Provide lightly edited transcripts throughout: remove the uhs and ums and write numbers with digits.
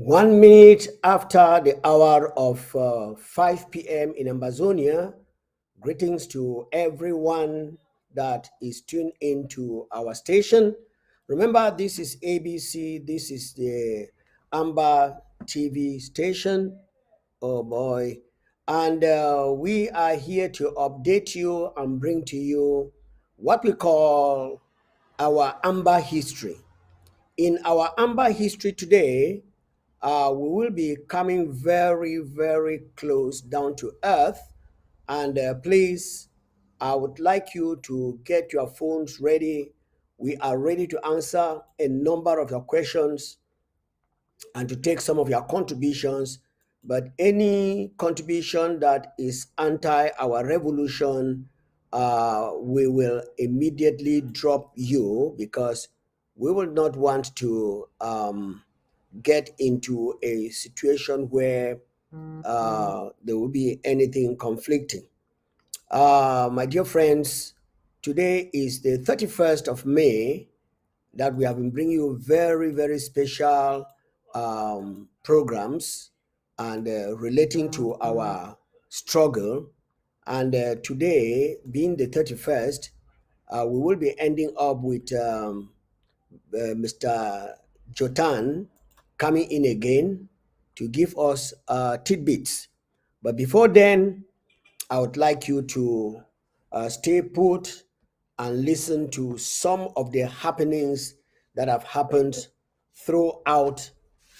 1 minute after the hour of 5 p.m. in Ambazonia, greetings to everyone that is tuned into our station. Remember, this is ABC, this is the Amba TV station. Oh boy. And we are here to update you and bring to you what we call our Amba history. In our Amba history today, we will be coming very, very close down to earth. And please, I would like you to get your phones ready. We are ready to answer a number of your questions and to take some of your contributions. But any contribution that is anti our revolution, we will immediately drop you because we will not want to get into a situation where there will be anything conflicting. My dear friends, today is the 31st of May that we have been bringing you very, very special programs and relating to our struggle. And today, being the 31st, we will be ending up with Mr. Jotan coming in again to give us tidbits. But before then, I would like you to stay put and listen to some of the happenings that have happened throughout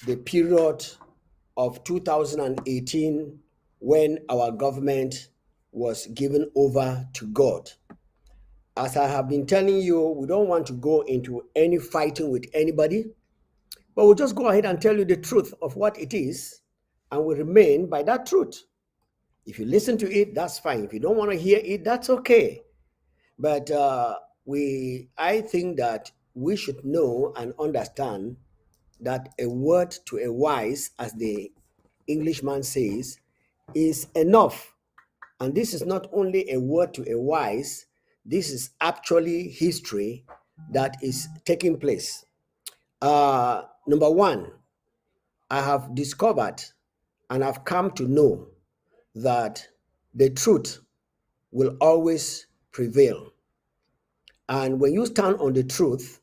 the period of 2018 when our government was given over to God. As I have been telling you, we don't want to go into any fighting with anybody, but we'll just go ahead and tell you the truth of what it is, and we remain by that truth. If you listen to it, that's fine. If you don't want to hear it, that's okay. But I think that we should know and understand that a word to a wise, as the Englishman says, is enough. And this is not only a word to a wise, this is actually history that is taking place. Number one, I have discovered and I've come to know that the truth will always prevail. And when you stand on the truth,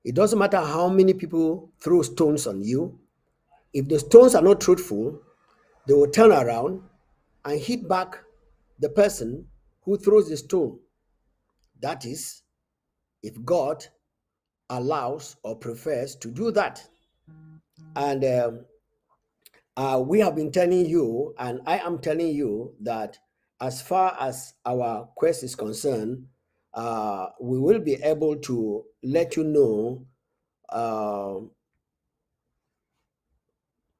it doesn't matter how many people throw stones on you. If the stones are not truthful, they will turn around and hit back the person who throws the stone. That is, if God allows or prefers to do that. And we have been telling you, and I am telling you, that as far as our quest is concerned, we will be able to let you know.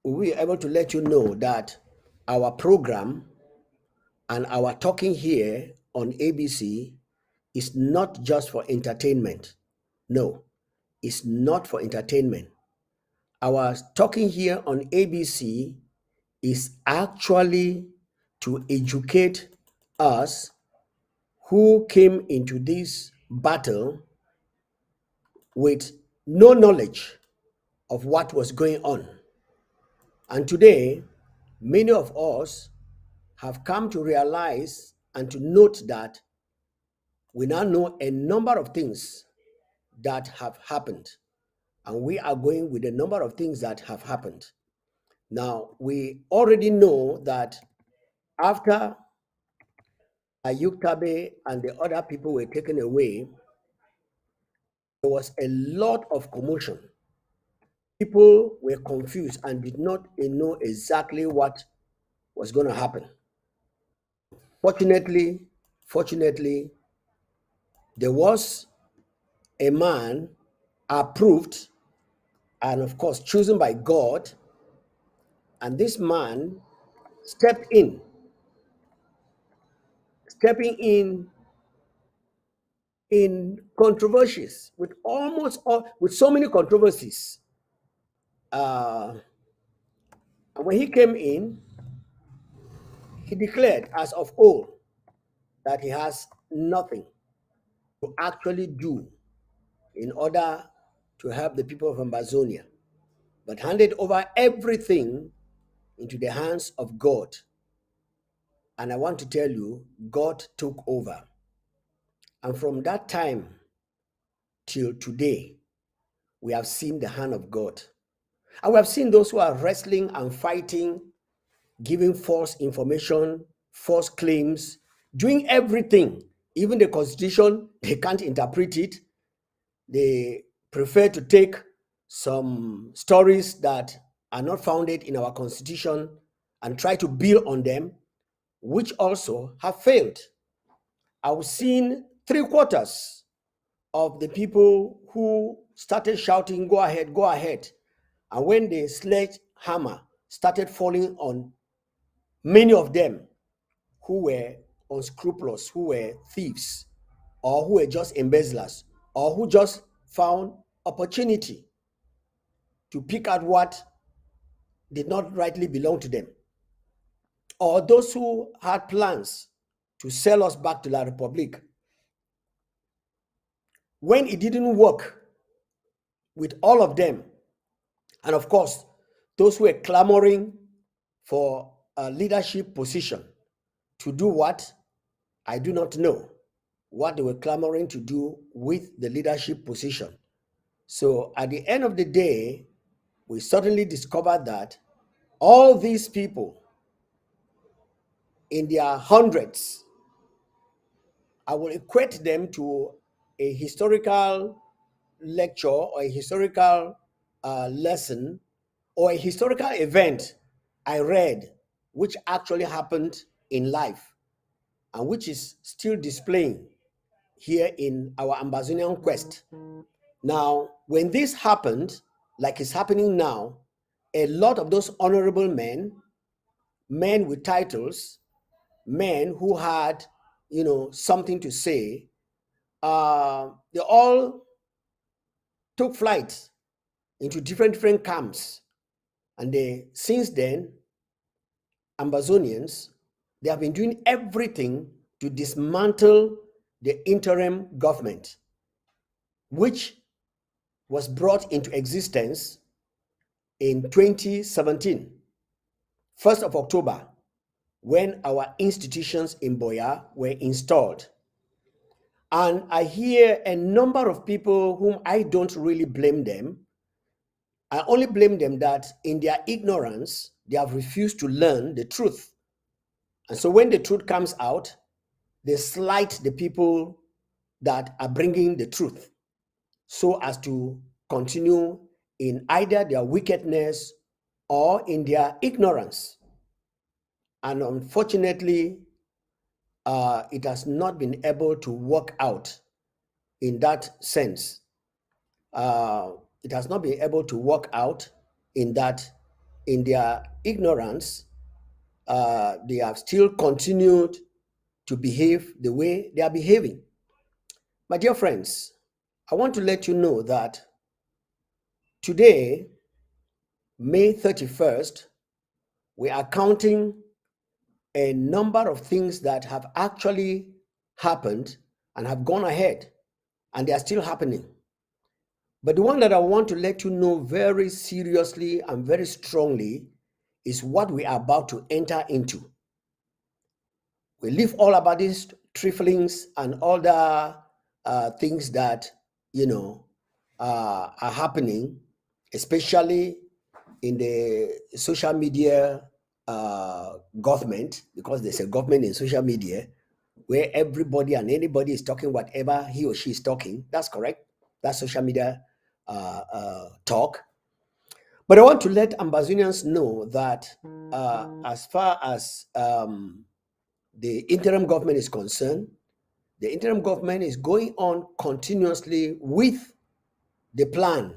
We'll be able to let you know that our program and our talking here on ABC is not just for entertainment. No, it's not for entertainment. Our talking here on ABC is actually to educate us who came into this battle with no knowledge of what was going on. And today, many of us have come to realize and to note that we now know a number of things that have happened. And we are going with a number of things that have happened. Now, we already know that after Ayuktabe and the other people were taken away, there was a lot of commotion. People were confused and did not know exactly what was going to happen. Fortunately, there was a man approved and, of course, chosen by God, and this man stepping in controversies with with so many controversies. And when he came in, he declared as of old that he has nothing to actually do in order to help the people of Ambazonia. but handed over everything into the hands of God. And I want to tell you, God took over. And from that time till today, we have seen the hand of God. And we have seen those who are wrestling and fighting, giving false information, false claims, doing everything. Even the constitution, they can't interpret it. They prefer to take some stories that are not founded in our constitution and try to build on them, which also have failed. I've seen three-quarters of the people who started shouting, "Go ahead, go ahead." And when the sledgehammer started falling on many of them who were unscrupulous, who were thieves, or who were just embezzlers, or who just found opportunity to pick out what did not rightly belong to them, or those who had plans to sell us back to La Republique. When it didn't work with all of them, and of course, those who were clamoring for a leadership position to do what? I do not know what they were clamoring to do with the leadership position. So at the end of the day, we suddenly discovered that all these people, in their hundreds, I will equate them to a historical lecture or a historical lesson or a historical event I read, which actually happened in life and which is still displaying here in our Ambazonian quest. Now, when this happened, like it's happening now, a lot of those honorable men, men with titles, men who had, something to say, they all took flight into different camps. And since then, Ambazonians, they have been doing everything to dismantle the interim government, which was brought into existence in 2017, 1st of October, when our institutions in Boya were installed. And I hear a number of people whom I don't really blame them. I only blame them that in their ignorance, they have refused to learn the truth. And so when the truth comes out, they slight the people that are bringing the truth so as to continue in either their wickedness or in their ignorance. And unfortunately, it has not been able to work out in that sense. It has not been able to work out in that, in their ignorance, they have still continued to behave the way they are behaving. My dear friends, I want to let you know that today, May 31st, we are counting a number of things that have actually happened and have gone ahead, and they are still happening. But the one that I want to let you know very seriously and very strongly is what we are about to enter into. We leave all about these triflings and other things that, are happening, especially in the social media government, because there's a government in social media where everybody and anybody is talking whatever he or she is talking. That's correct. That's social media talk. But I want to let Ambazonians know that as far as the interim government is concerned, the interim government is going on continuously with the plan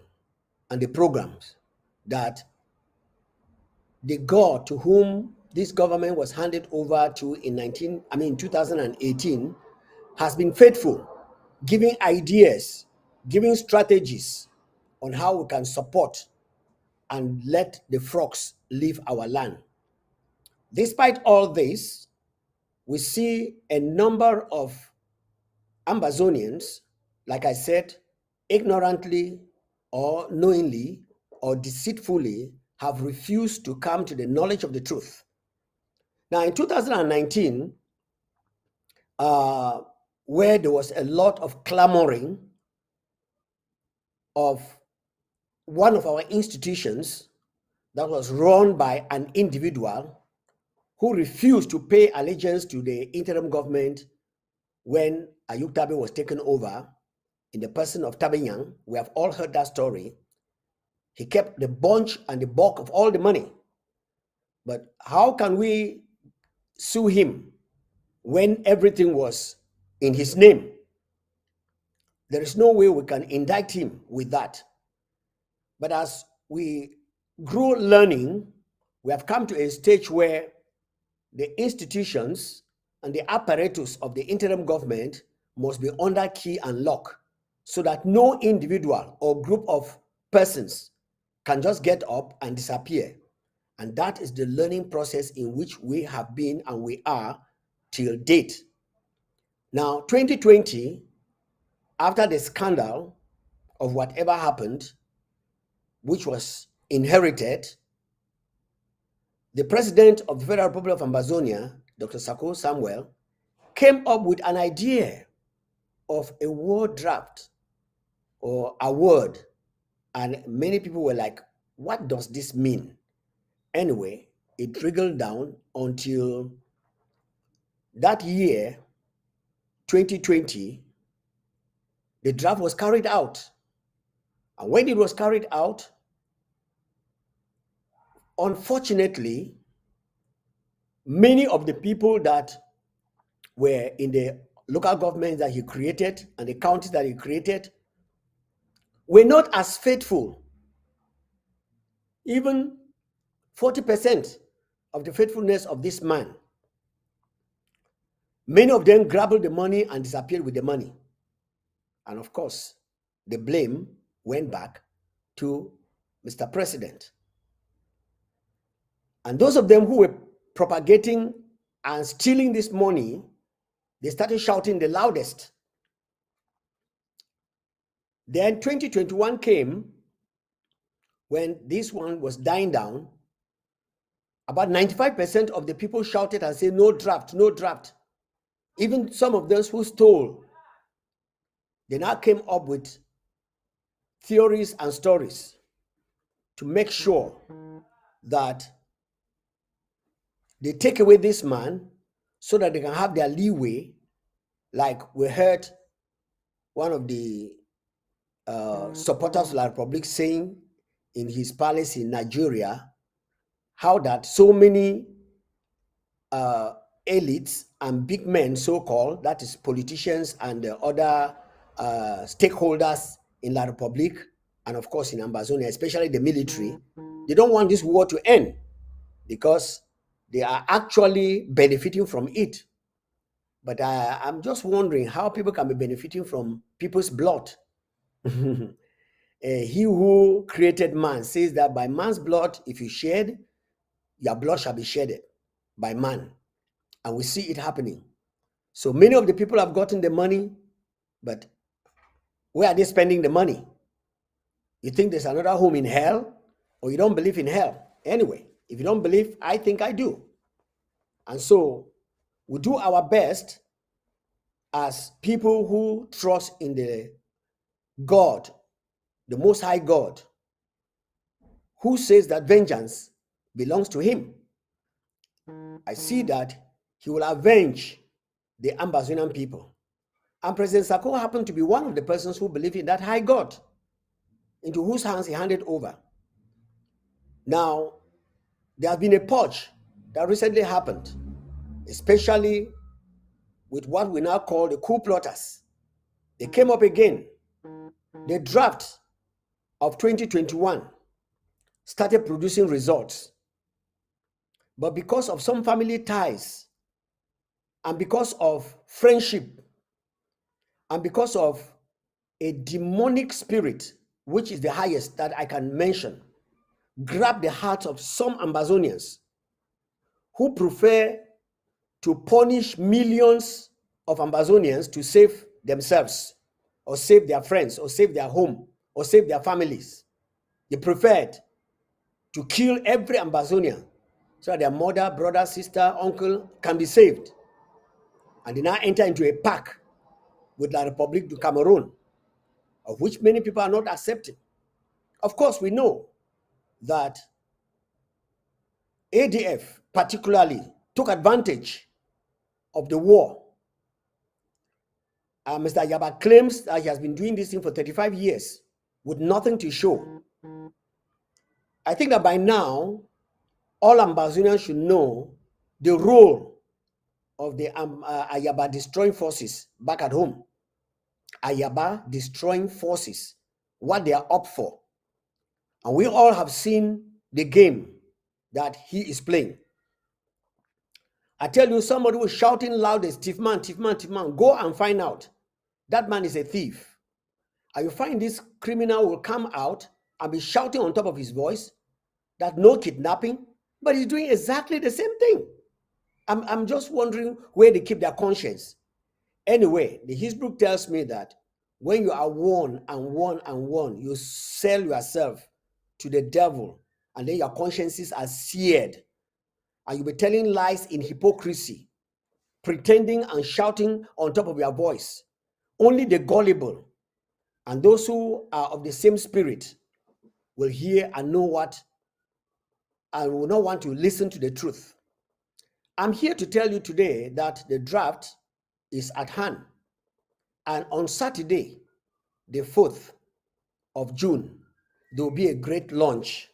and the programs that the God to whom this government was handed over to in 2018 has been faithful, giving ideas, giving strategies on how we can support and let the frogs leave our land. Despite all this, we see a number of Ambazonians, like I said, ignorantly or knowingly or deceitfully have refused to come to the knowledge of the truth. Now, in 2019, where there was a lot of clamoring of one of our institutions that was run by an individual who refused to pay allegiance to the interim government when Ayuk Tabe was taken over in the person of Tabe Nyang. We have all heard that story. He kept the bunch and the bulk of all the money. But how can we sue him when everything was in his name? There is no way we can indict him with that. But as we grow learning, we have come to a stage where the institutions and the apparatus of the interim government must be under key and lock so that no individual or group of persons can just get up and disappear. And that is the learning process in which we have been and we are till date. Now, 2020, after the scandal of whatever happened, which was inherited, the president of the Federal Republic of Ambazonia, Dr. Sako Samuel, came up with an idea of a war draft or award. And many people were like, what does this mean? Anyway, it trickled down until that year, 2020, the draft was carried out. And when it was carried out, unfortunately, many of the people that were in the local governments that he created and the counties that he created were not as faithful. Even 40% of the faithfulness of this man. Many of them grabbed the money and disappeared with the money. And of course, the blame went back to Mr. President. And those of them who were propagating and stealing this money, they started shouting the loudest. Then 2021 came, when this one was dying down. About 95% of the people shouted and said, no draft, no draft. Even some of those who stole, they now came up with theories and stories to make sure that they take away this man so that they can have their leeway. Like we heard one of the supporters of the Republic saying in his palace in Nigeria, how that so many elites and big men, so-called, that is politicians and other stakeholders in La Republic, and of course in Ambazonia, especially the military, they don't want this war to end because they are actually benefiting from it. But I'm just wondering how people can be benefiting from people's blood. He who created man says that by man's blood, if you shed, your blood shall be shedded by man. And we see it happening. So many of the people have gotten the money, but where are they spending the money? You think there's another home in hell, or you don't believe in hell? Anyway, if you don't believe, I think I do. And so we do our best as people who trust in the God, the Most High God, who says that vengeance belongs to him. I see that he will avenge the Ambazonian people. And President Sako happened to be one of the persons who believed in that high God, into whose hands he handed over. Now, there has been a purge that recently happened, especially with what we now call the coup plotters. They came up again. The draft of 2021 started producing results. But because of some family ties, and because of friendship, and because of a demonic spirit, which is the highest that I can mention, grabbed the hearts of some Ambazonians who prefer to punish millions of Ambazonians to save themselves, or save their friends, or save their home, or save their families. They preferred to kill every Ambazonian so that their mother, brother, sister, uncle can be saved. And they now enter into a pact with La République du Cameroon, of which many people are not accepting. Of course, we know that ADF particularly took advantage of the war. Mr. Yaba claims that he has been doing this thing for 35 years with nothing to show. I think that by now, all Ambazonians should know the role of the Ayaba destroying forces back at home. Ayaba destroying forces, what they are up for. And we all have seen the game that he is playing. I tell you, somebody was shouting loudest, thief man, thief man, thief man. Go and find out. That man is a thief. And you find this criminal will come out and be shouting on top of his voice that no kidnapping, but he's doing exactly the same thing. I'm just wondering where they keep their conscience. Anyway, the Hebrew tells me that when you are warned and warned and warned, you sell yourself to the devil, and then your consciences are seared, and you'll be telling lies in hypocrisy, pretending and shouting on top of your voice. Only the gullible and those who are of the same spirit will hear and know what, and will not want to listen to the truth. I'm here to tell you today that the draft is at hand. And on Saturday, the 4th of June, there will be a great launch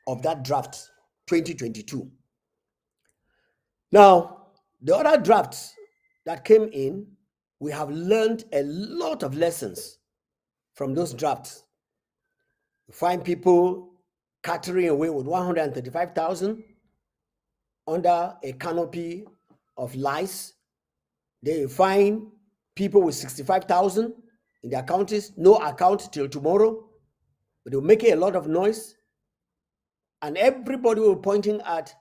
of that draft 2022. Now, the other drafts that came in, we have learned a lot of lessons from those drafts. You find people catering away with 135,000 under a canopy of lies. Then you find people with 65,000 in their counties, no account till tomorrow, but they'll make a lot of noise. And everybody will be pointing at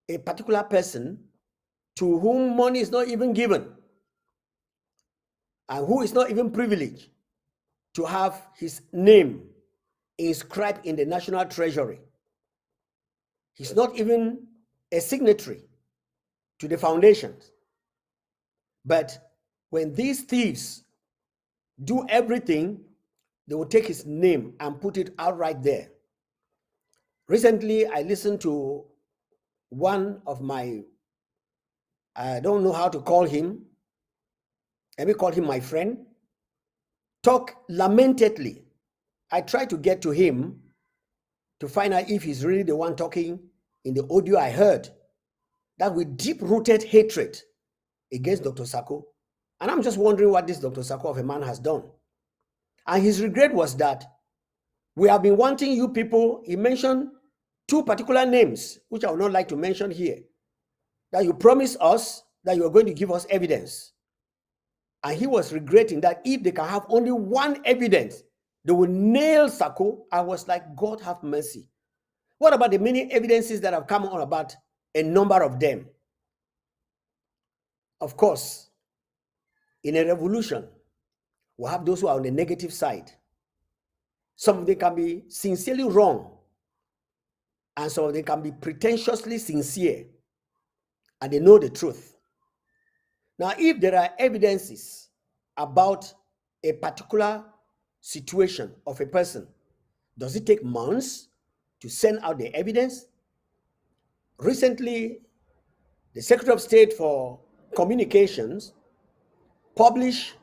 a particular person to whom money is not even given and who is not even privileged to have his name inscribed in the National Treasury. He's not even a signatory to the foundations. But when these thieves do everything, they will take his name and put it out right there. Recently, I listened to one of my, I don't know how to call him, let me call him my friend, talk lamentedly. I tried to get to him to find out if he's really the one talking in the audio I heard, that with deep-rooted hatred against Dr. Sako. And I'm just wondering what this Dr. Sako of a man has done. And his regret was that we have been wanting you people, he mentioned two particular names, which I would not like to mention here, that you promised us that you are going to give us evidence. And he was regretting that if they can have only one evidence, they will nail Sako. I was like, God have mercy. What about the many evidences that have come on about a number of them? Of course, in a revolution, we'll have those who are on the negative side. Some of them can be sincerely wrong, and some of them can be pretentiously sincere, and they know the truth. Now, if there are evidences about a particular situation of a person, does it take months to send out the evidence? Recently, the Secretary of State for Communications published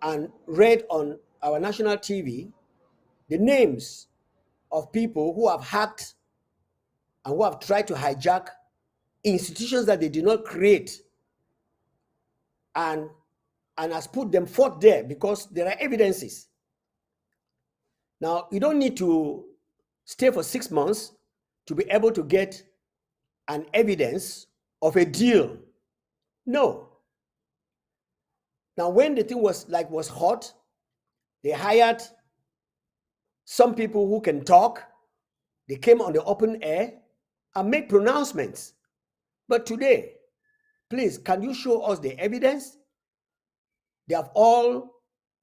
and read on our national TV the names of people who have hacked and who have tried to hijack institutions that they did not create, and has put them forth there because there are evidences. Now, you don't need to stay for 6 months to be able to get an evidence of a deal. No. Now, when the thing was hot, they hired some people who can talk. They came on the open air and make pronouncements. But today, please, can you show us the evidence? They have all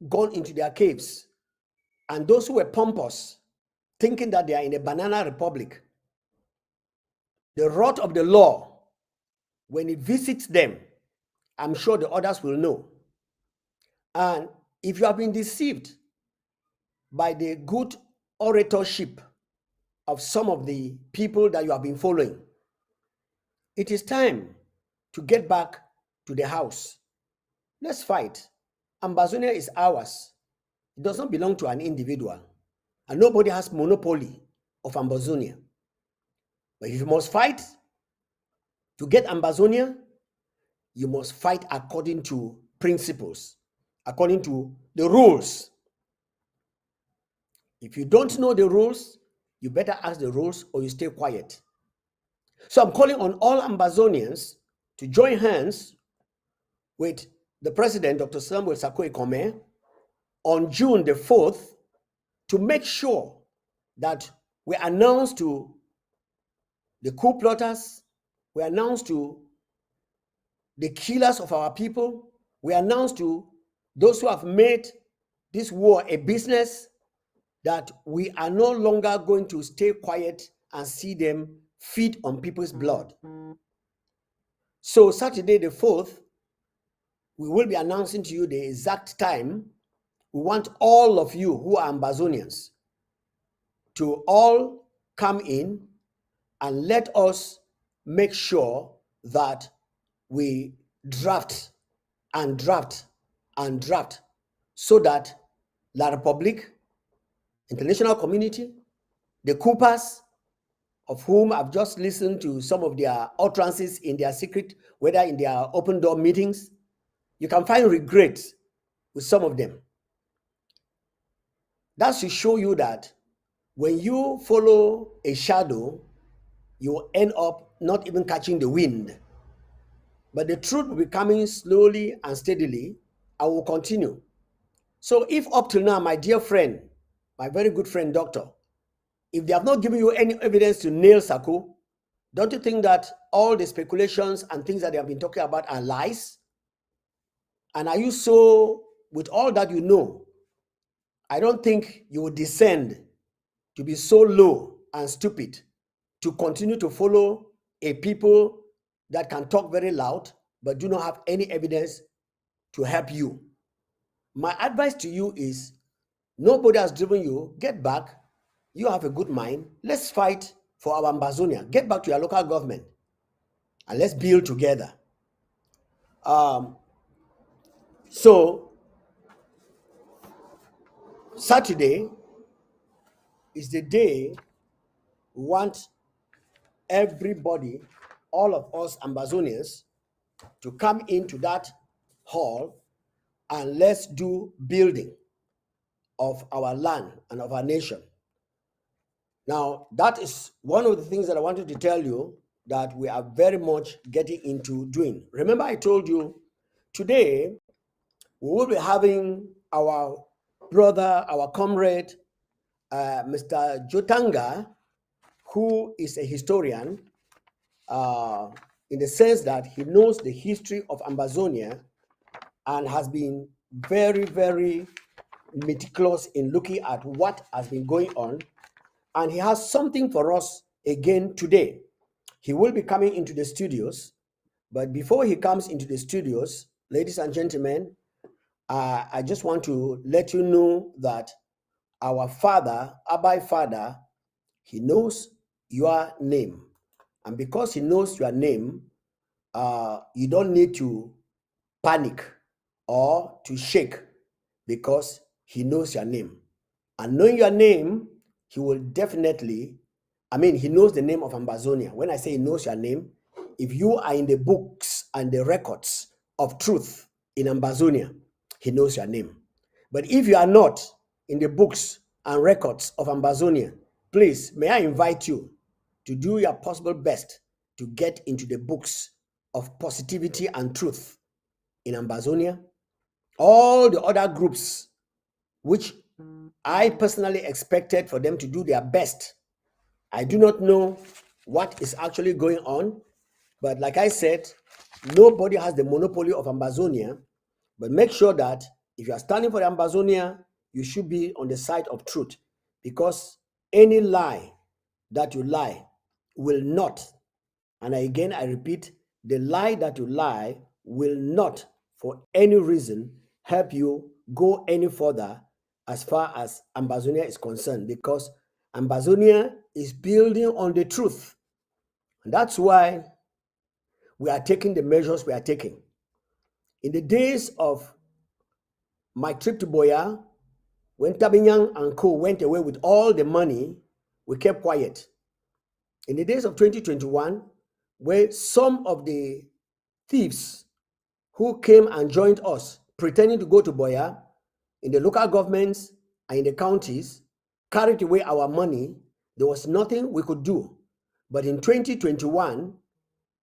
gone into their caves and those who were pompous, thinking that they are in a banana republic, the wrath of the law, when it visits them, I'm sure the others will know. And if you have been deceived by the good oratorship of some of the people that you have been following, it is time to get back to the house. Let's fight. Ambazonia is ours. It does not belong to an individual. And nobody has monopoly of Ambazonia. But if you must fight to get Ambazonia, you must fight according to principles, according to the rules. If you don't know the rules, you better ask the rules or you stay quiet. So I'm calling on all Ambazonians to join hands with the president, Dr. Samuel Sarko Ekome, on June the 4th to make sure that we announce to the coup plotters, we announce to the killers of our people, we announce to those who have made this war a business that we are no longer going to stay quiet and see them feed on people's blood. So Saturday the 4th, we will be announcing to you the exact time. We want all of you who are Ambazonians to all come in and let us make sure that we draft and draft and draft so that La Republique, international community, the coopers, of whom I've just listened to some of their utterances in their secret, whether in their open door meetings, you can find regret with some of them. That should show you that when you follow a shadow, you end up not even catching the wind. But the truth will be coming slowly and steadily. I will continue. So if up till now, my dear friend, my very good friend, doctor, if they have not given you any evidence to nail Sarko, don't you think that all the speculations and things that they have been talking about are lies? And are you so, with all that you know, I don't think you will descend to be so low and stupid to continue to follow a people that can talk very loud but do not have any evidence to help you. My advice to you is, nobody has driven you. Get back. You have a good mind. Let's fight for our Ambazonia. Get back to your local government and let's build together. So Saturday is the day we want everybody, all of us Ambazonians, to come into that hall and let's do building of our land and of our nation. Now, that is one of the things that I wanted to tell you that we are very much getting into doing. Remember, I told you today we will be having our brother, our comrade, Mr. Jotanga, who is a historian in the sense that he knows the history of Ambazonia and has been very, very meticulous in looking at what has been going on. And he has something for us again today. He will be coming into the studios, but before he comes into the studios, ladies and gentlemen, I just want to let you know that our father, Abai Father, he knows your name. And because he knows your name, you don't need to panic or to shake because he knows your name. And knowing your name, he will definitely, he knows the name of Ambazonia. When I say he knows your name, if you are in the books and the records of truth in Ambazonia, he knows your name. But if you are not in the books and records of Ambazonia, please, may I invite you to do your possible best to get into the books of positivity and truth in Ambazonia. All the other groups, which I personally expected for them to do their best. I do not know what is actually going on, but like I said, nobody has the monopoly of Ambazonia. But make sure that if you are standing for Ambazonia, you should be on the side of truth, because any lie that you lie will not, and again I repeat, the lie that you lie will not for any reason help you go any further as far as Ambazonia is concerned, because Ambazonia is building on the truth. And that's why we are taking the measures we are taking. In the days of my trip to Boya, when Tabinyang and Co went away with all the money, we kept quiet. In the days of 2021, where some of the thieves who came and joined us, pretending to go to Boya, in the local governments and in the counties, carried away our money, there was nothing we could do. But in 2021,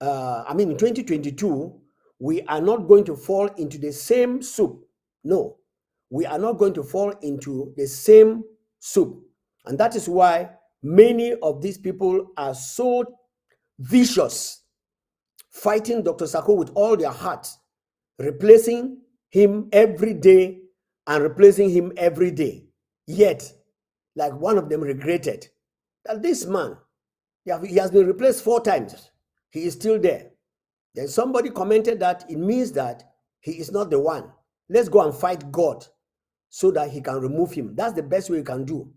in 2022, we are not going to fall into the same soup. No, we are not going to fall into the same soup. And that is why many of these people are so vicious, fighting Dr. Sako with all their hearts, replacing him every day and replacing him every day. Yet, like one of them regretted that this man, he has been replaced 4 times. He is still there. Then somebody commented that it means that he is not the one. Let's go and fight God so that he can remove him. That's the best way you can do.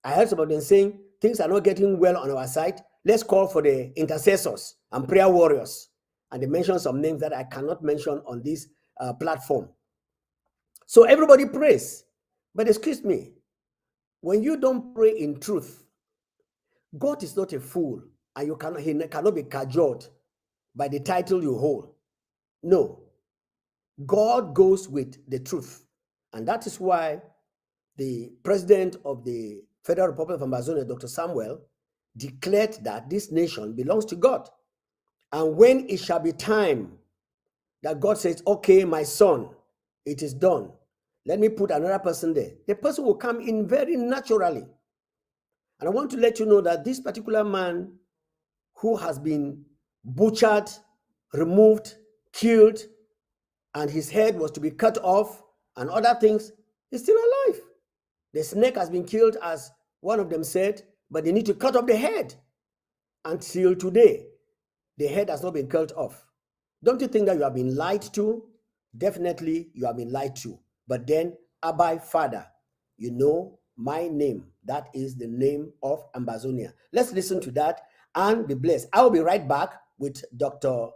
I heard some of them saying things are not getting well on our side. Let's call for the intercessors and prayer warriors. And they mentioned some names that I cannot mention on this platform. So everybody prays. But excuse me, when you don't pray in truth, God is not a fool, and he cannot be cajoled by the title you hold. No. God goes with the truth. And that is why the president of the Federal Republic of Ambazonia, Dr. Samuel, declared that this nation belongs to God. And when it shall be time that God says, okay, my son, it is done, let me put another person there, the person will come in very naturally. And I want to let you know that this particular man who has been butchered, removed, killed, and his head was to be cut off and other things, is still alive. The snake has been killed, as one of them said, but they need to cut off the head. Until today, the head has not been cut off. Don't you think that you have been lied to? Definitely you have been lied to. But then, Abba, Father, you know my name. That is the name of Ambazonia. Let's listen to that and be blessed. I will be right back with Mr.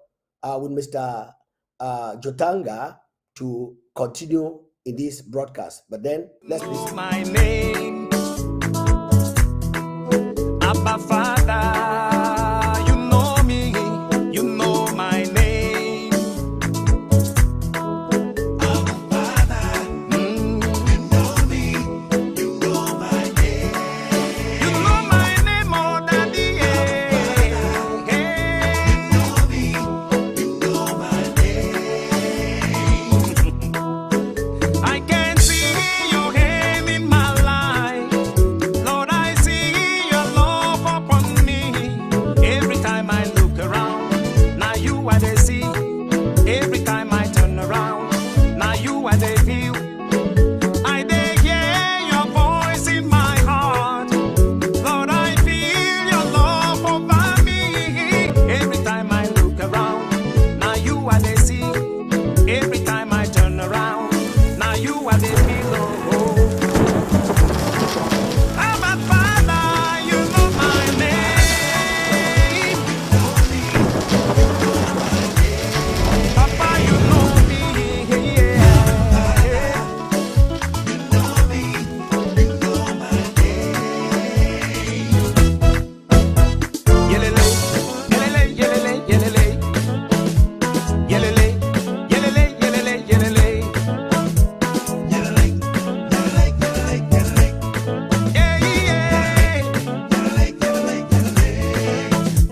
Jotanga to continue in this broadcast. But then, let's listen. My name, Abba Father, you know me, you know my name. Abba Father, you know me, you know my name. You know my name more than the air. You know me, you know my name. I can see your hand in my life. Lord, I see your love upon me. Every time I look around, now you are the see. Every time I turn around, now you are the view. I dey hear your voice in my heart. Lord, I feel your love over me. Every time I look around, now you are the see. Every time I turn around, now you are the pillow. Abba Father, you know my name. Papa, you know me. Yeah. Yelele, yelele, yelele, yelele. Yelele, yelele, yelele, yelele. Yeah, yeah.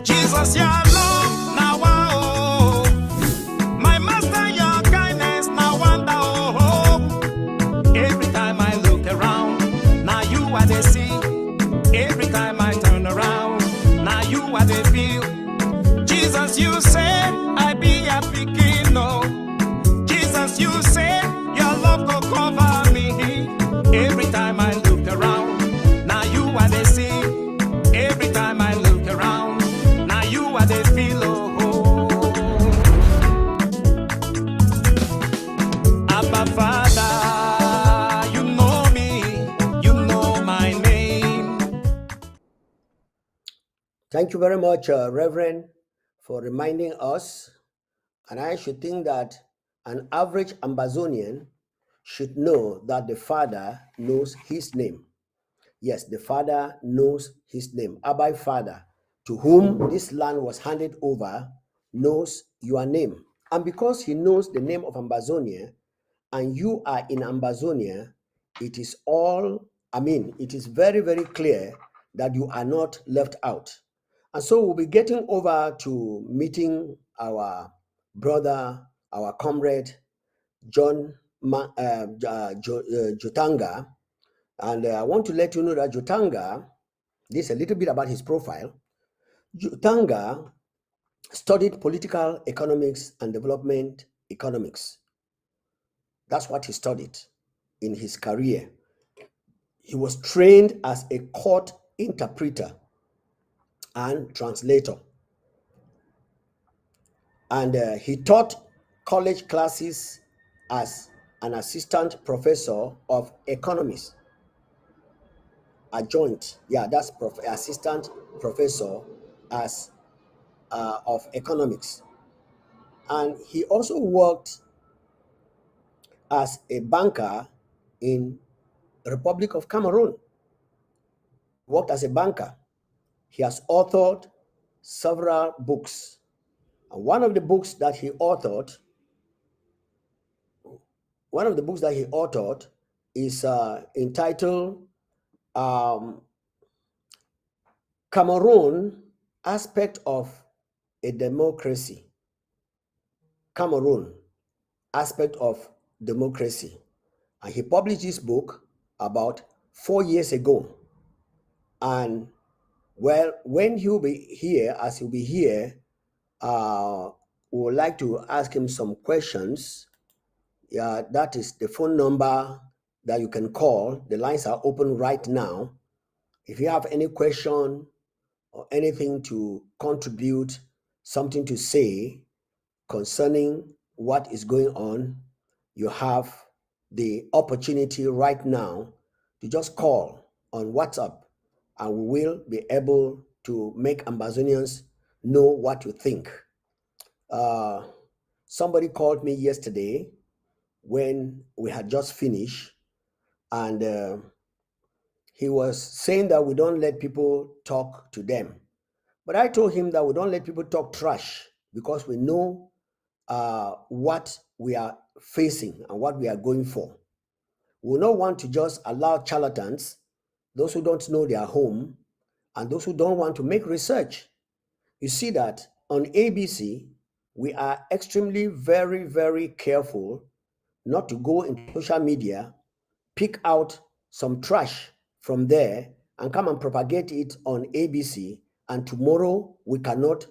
Jesus, your love, now oh. My master, your kindness, now wonder oh. Every time I look around, now you are the sea. Every time I turn around, now you are the view. Jesus, you said I be a picking no. Jesus, you said your love go cover me. Every Thank you very much, Reverend, for reminding us. And I should think that an average Ambazonian should know that the Father knows his name. Yes, the Father knows his name. Abba Father, to whom this land was handed over, knows your name. And because he knows the name of Ambazonia, and you are in Ambazonia, it is it is very, very clear that you are not left out. And so we'll be getting over to meeting our brother, our comrade, Jotanga. And I want to let you know that Jotanga, this is a little bit about his profile. Jotanga studied political economics and development economics. That's what he studied in his career. He was trained as a court interpreter and translator. And he taught college classes as an assistant professor of economics. Adjunct, yeah, that's assistant professor as of economics. And he also worked as a banker in the Republic of Cameroon. Worked as a banker. He has authored several books. And one of the books that he authored is entitled Cameroon Aspect of a Democracy. Cameroon Aspect of Democracy. And he published this book about 4 years ago. And well, when he'll be here, we would like to ask him some questions. Yeah, that is the phone number that you can call. The lines are open right now. If you have any question or anything to contribute, something to say concerning what is going on, you have the opportunity right now to just call on WhatsApp, and we will be able to make Ambazonians know what you think. Somebody called me yesterday when we had just finished, and he was saying that we don't let people talk to them. But I told him that we don't let people talk trash because we know what we are facing and what we are going for. We will not want to just allow charlatans, those who don't know their home, and those who don't want to make research. You see that on ABC, we are extremely very, very careful not to go into social media, pick out some trash from there and come and propagate it on ABC, and tomorrow we cannot,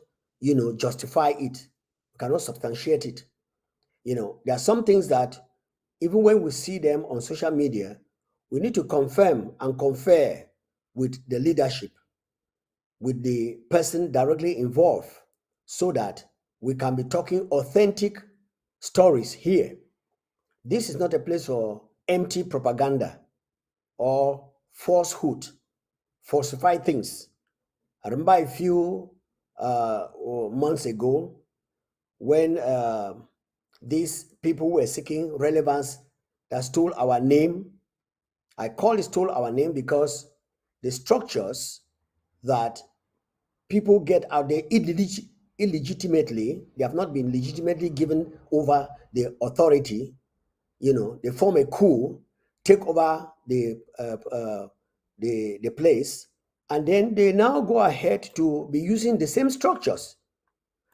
justify it. We cannot substantiate it. There are some things that even when we see them on social media, we need to confirm and confer with the leadership, with the person directly involved, so that we can be talking authentic stories here. This is not a place for empty propaganda or falsehood, falsified things. I remember a few months ago when these people were seeking relevance that stole our name. I call it stole our name because the structures that people get out there illegitimately, they have not been legitimately given over the authority. They form a coup, take over the place, and then they now go ahead to be using the same structures.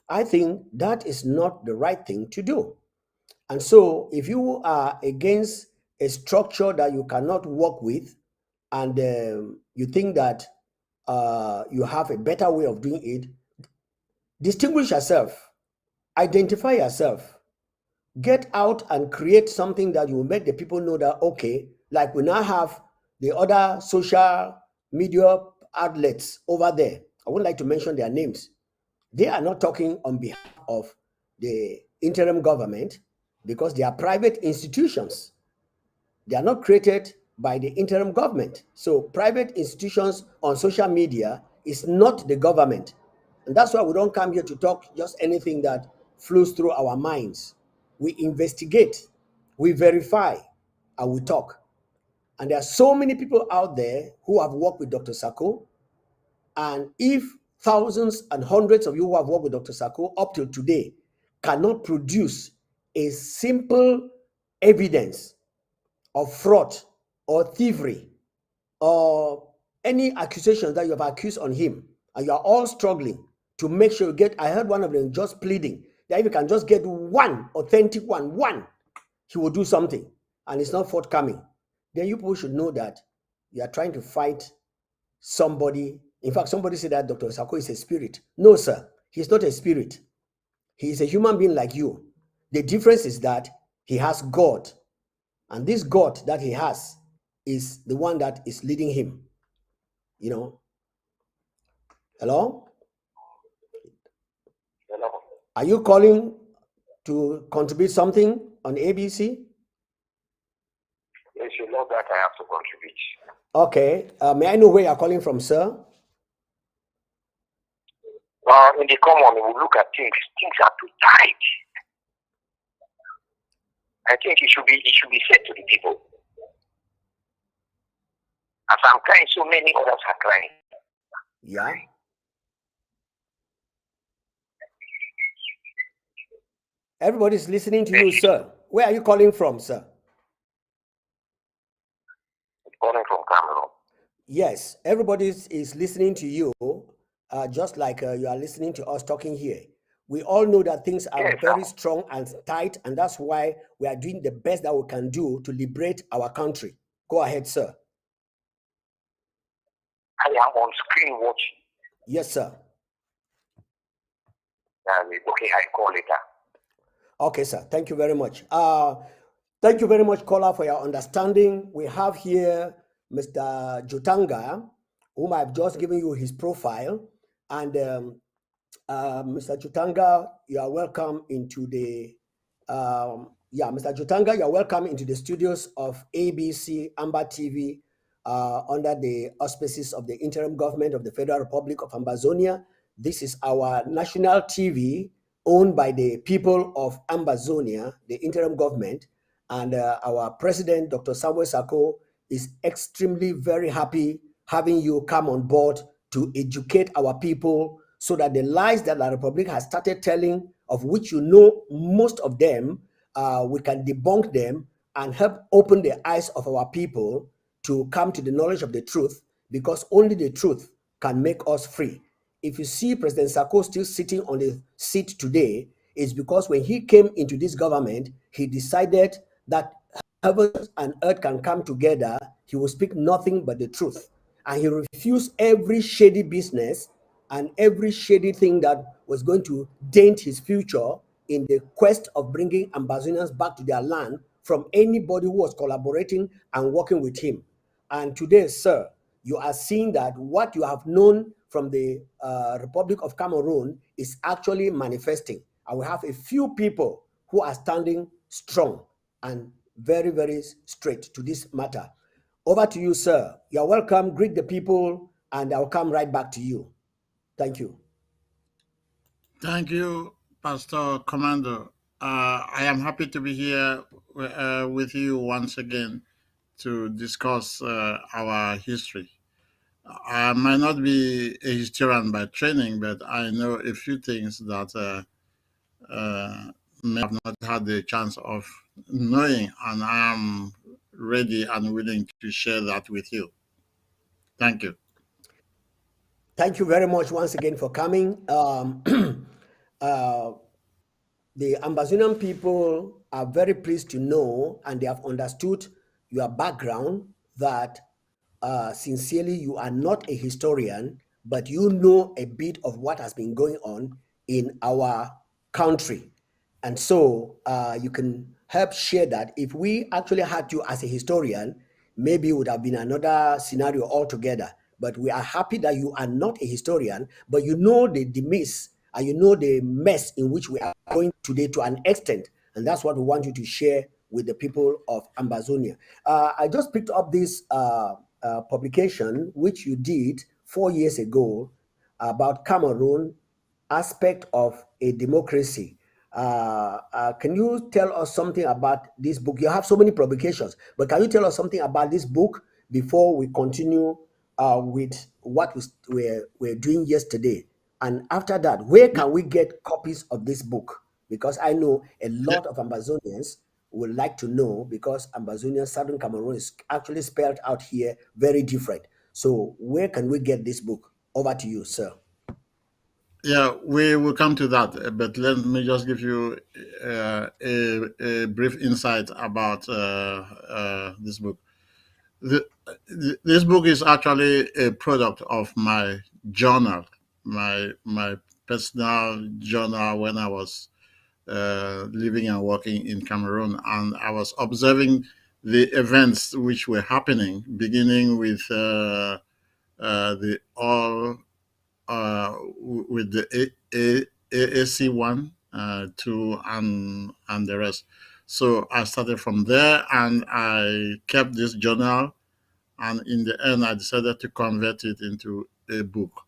I think that is not the right thing to do. And so if you are against a structure that you cannot work with, and you think that you have a better way of doing it, distinguish yourself, identify yourself, get out and create something that will make the people know that, okay, like we now have the other social media outlets over there. I would like to mention their names. They are not talking on behalf of the interim government because they are private institutions. They are not created by the interim government. So private institutions on social media It's not the government. And that's why we don't come here to talk just anything that flows through our minds. We investigate, we verify, and we talk. And there are so many people out there who have worked with Dr. Sako. And if thousands and hundreds of you who have worked with Dr. Sako up till today cannot produce a simple evidence of fraud or thievery or any accusations that you have accused on him, and you are all struggling to make sure you get, I heard one of them just pleading that if you can just get one authentic one, he will do something, and it's not forthcoming, then you people should know that you are trying to fight somebody. In fact, somebody said that Dr. Sako is a spirit. No, sir, he's not a spirit. He is a human being like you. The difference is that he has God, and this God that he has is the one that is leading him. You know. Hello? Hello. Are you calling to contribute something on ABC? Yes, you know that I have to contribute. Okay. May I know where you're calling from, sir? In the common, we look at things. Things are too tight. I think it should be said to the people. As I'm crying, so many others are crying. Yeah. Everybody's listening to you, sir. Where are you calling from, sir? I'm calling from Cameroon. Yes, everybody is listening to you, just like you are listening to us talking here. We all know that things are Yes, very strong and tight, and that's why we are doing the best that we can do to liberate our country. Go ahead, sir. I am on screen watching. Yes, sir. Okay, I call later. Okay, sir. Thank you very much. Thank you very much, caller, for your understanding. We have here Mr. Jotanga, whom I've just given you his profile. And Mr. Jotanga, you are welcome into the Mr. Jotanga, you are welcome into the studios of ABC Amba TV under the auspices of the interim government of the Federal Republic of Ambazonia. This is our national TV owned by the people of Ambazonia, the interim government, and our president, Dr. Samuel Sako, is extremely very happy having you come on board to educate our people so that the lies that the Republic has started telling, of which you know most of them, we can debunk them and help open the eyes of our people to come to the knowledge of the truth, because only the truth can make us free. If you see President Sako still sitting on the seat today, it's because when he came into this government, he decided that heaven and earth can come together. He will speak nothing but the truth. And he refused every shady business and every shady thing that was going to dent his future in the quest of bringing Ambazonians back to their land from anybody who was collaborating and working with him. And today, sir, you are seeing that what you have known from the Republic of Cameroon is actually manifesting. And we have a few people who are standing strong and very, very straight to this matter. Over to you, sir. You're welcome. Greet the people, and I'll come right back to you. Thank you. Thank you, Pastor Komando. I am happy to be here with you once again to discuss our history. I might not be a historian by training, but I know a few things that may have not had the chance of knowing, and I am ready and willing to share that with you. Thank you. Thank you very much once again for coming. The Amazonian people are very pleased to know, and they have understood your background, that sincerely you are not a historian, but you know a bit of what has been going on in our country. And so you can help share that. If we actually had you as a historian, maybe it would have been another scenario altogether. But we are happy that you are not a historian, but you know the demise and you know the mess in which we are going today to an extent. And that's what we want you to share with the people of Ambazonia. I just picked up this publication, which you did 4 years ago about Cameroon aspect of a democracy. Can you tell us something about this book? You have so many publications, but can you tell us something about this book before we continue with what we're doing yesterday? And after that, where Yeah, can we get copies of this book? Because I know a yeah, lot of Ambazonians would like to know, because Ambazonian Southern Cameroon is actually spelled out here very different. So where can we get this book? Over to you, sir. yeah, we will come to that. But let me just give you a brief insight about this book. The, this book is actually a product of my journal, my personal journal when I was living and working in Cameroon, and I was observing the events which were happening, beginning with the all with the AAC one, two, and the rest. So I started from there, and I kept this journal, and in the end, I decided to convert it into a book.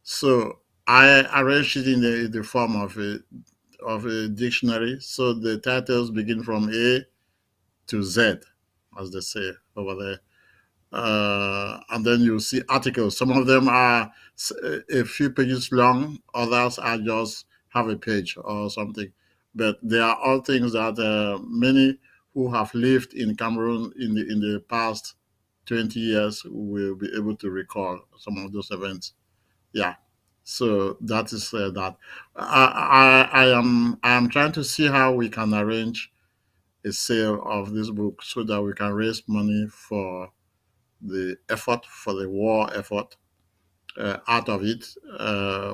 So I arranged it in the form of a dictionary. So the titles begin from A to Z, as they say over there. And then you see articles. Some of them are a few pages long, others are just half a page or something. But they are all things that many who have lived in Cameroon in the past 20 years will be able to recall some of those events. Yeah. So that is that. I am trying to see how we can arrange a sale of this book so that we can raise money for the effort, for the war effort out of it.